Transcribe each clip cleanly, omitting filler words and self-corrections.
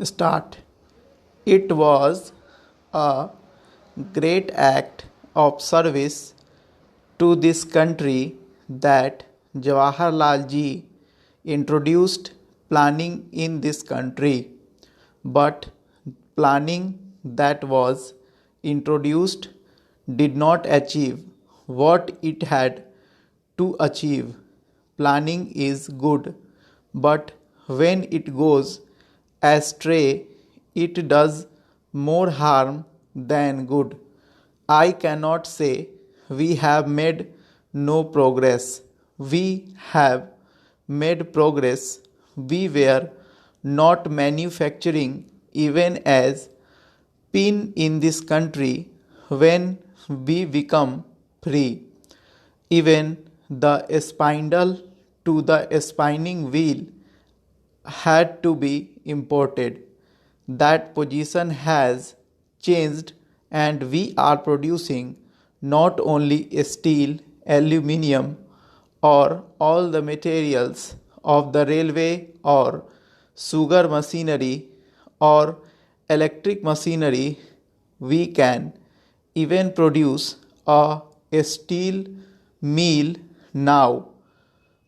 Start. It was a great act of service to this country that Jawaharlal ji introduced planning in this country. But planning that was introduced did not achieve what it had to achieve. Planning is good, but when it goes astray, it does more harm than good. I cannot say we have made no progress. We have made progress. We were not manufacturing even as pin in this country when we become free. Even the spindle to the spinning wheel had to be imported. That position has changed, and we are producing not only steel, aluminium, or all the materials of the railway or sugar machinery or electric machinery. We can even produce a steel mill now.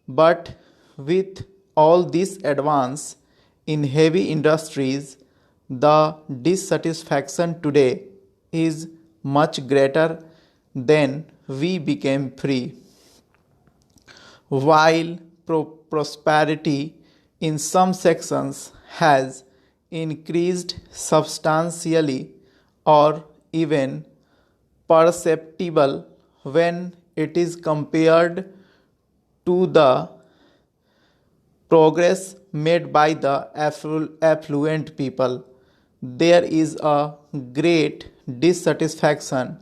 But with all this advance in heavy industries, the dissatisfaction today is much greater than we became free. While prosperity in some sections has increased substantially or even perceptible when it is compared to the progress made by the affluent people, there is a great dissatisfaction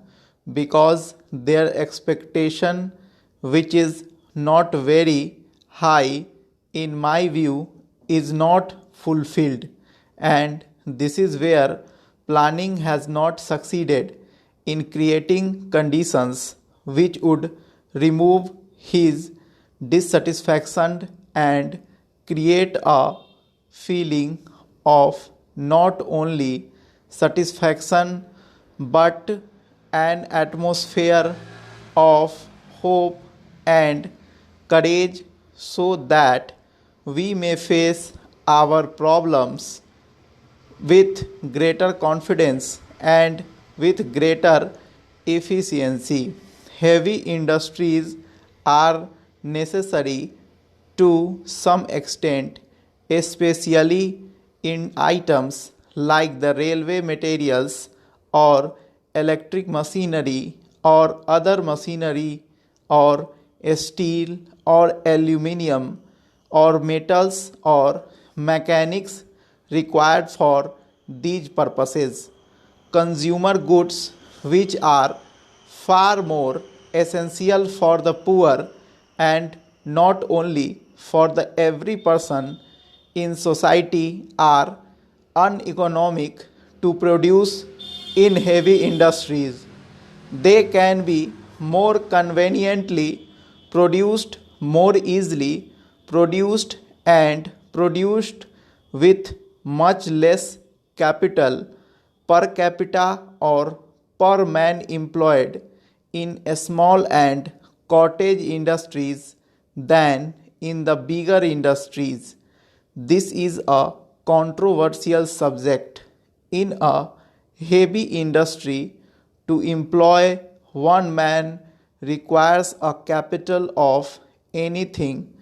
because their expectation, which is not very high in my view, is not fulfilled. And this is where planning has not succeeded in creating conditions which would remove his dissatisfaction and create a feeling of not only satisfaction but an atmosphere of hope and courage so that we may face our problems with greater confidence and with greater efficiency. Heavy industries are necessary to some extent, especially in items like the railway materials or electric machinery or other machinery or steel or aluminium or metals or mechanics required for these purposes. Consumer goods, which are far more essential for the poor and not only for the every person in society, are uneconomic to produce in heavy industries. They can be more conveniently produced, more easily produced, and produced with much less capital per capita or per man employed in small and cottage industries than in the bigger industries. This is a controversial subject. In a heavy industry, to employ one man requires a capital of anything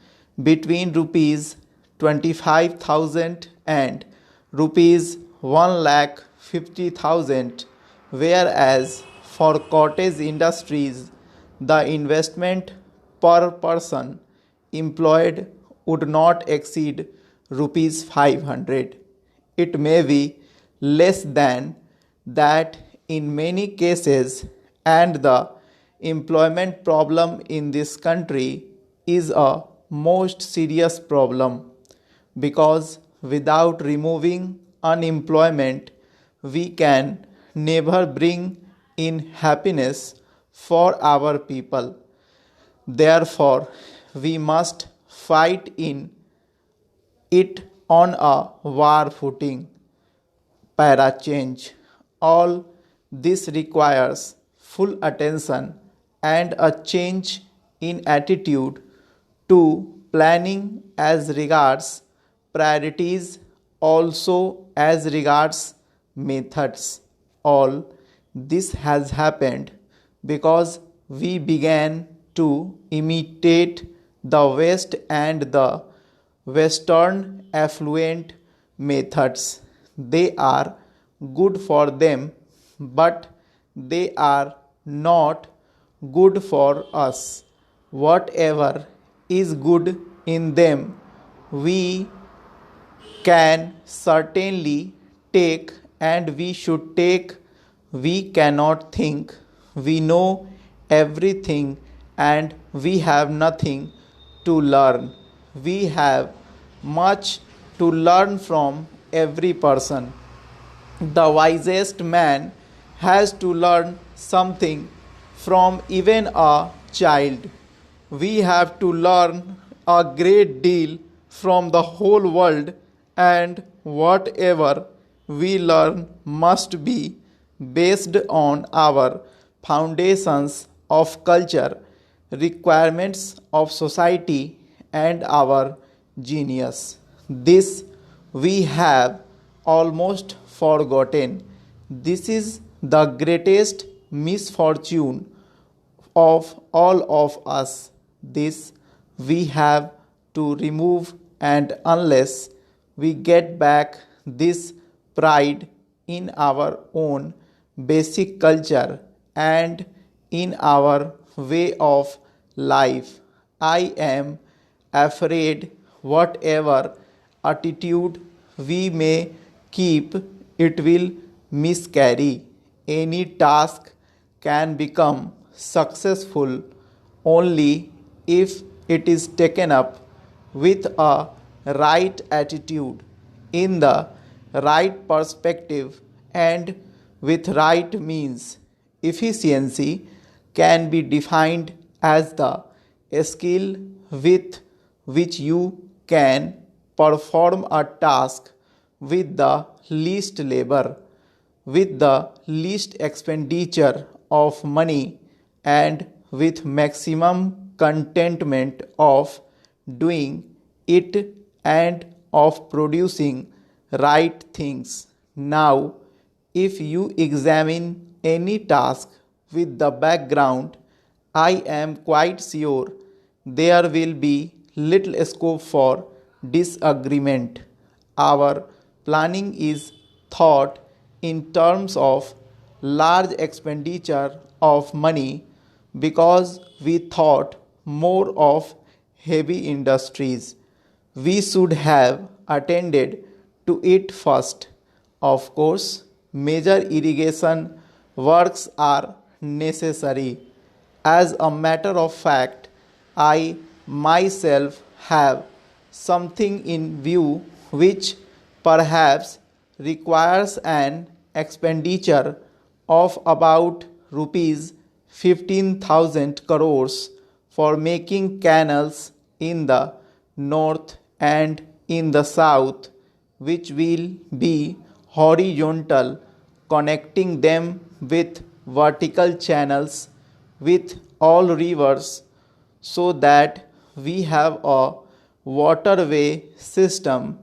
between rupees 25,000 and rupees 1,50,000, whereas for cottage industries the investment per person employed would not exceed rupees 500. It may be less than that in many cases, and the employment problem in this country is a most serious problem because without removing unemployment we can never bring in happiness for our people. Therefore, we must fight in it on a war footing. para change. All this requires full attention and a change in attitude to planning as regards priorities, also as regards methods. All this has happened because we began to imitate the West and the Western affluent methods. They are good for them, but they are not good for us. Whatever is good in them, we can certainly take, and we should take. We cannot think we know everything and we have nothing to learn. We have much to learn from every person. The wisest man has to learn something from even a child. We have to learn a great deal from the whole world, and whatever we learn must be based on our foundations of culture, requirements of society, and our genius. This we have almost forgotten. This is the greatest misfortune of all of us. This we have to remove, and unless we get back this pride in our own basic culture and in our way of life, I am afraid whatever attitude we may keep, it will miscarry. Any task can become successful only if it is taken up with a right attitude, in the right perspective, and with right means. Efficiency can be defined as the skill with which you can perform a task with the least labor, with the least expenditure of money, and with maximum contentment of doing it and of producing right things. Now, if you examine any task with the background, I am quite sure there will be little scope for disagreement. Our planning is thought in terms of large expenditure of money because we thought more of heavy industries. We should have attended to it first. Of course, major irrigation works are necessary. As a matter of fact, I myself have something in view which perhaps requires an expenditure of about rupees 15,000 crores for making canals in the north and in the south, which will be horizontal, connecting them with vertical channels with all rivers, so that we have a waterway system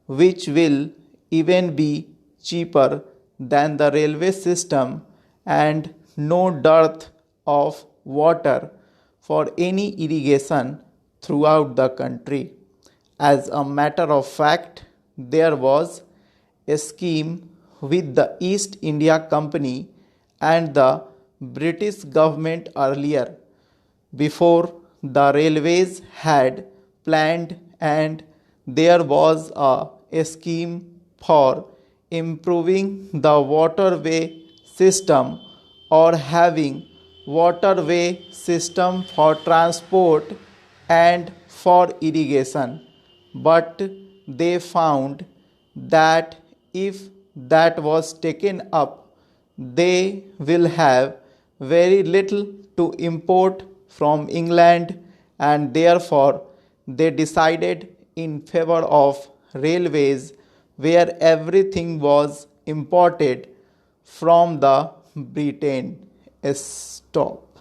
which will even be cheaper than the railway system, and no dearth of water for any irrigation throughout the country. As a matter of fact, there was a scheme with the East India Company and the British government earlier, before the railways had planned, and there was a scheme for improving the waterway system, or having waterway system for transport and for irrigation. But they found that if that was taken up, they will have very little to import from England, and therefore they decided in favor of railways, where everything was imported from the Britain. Stop.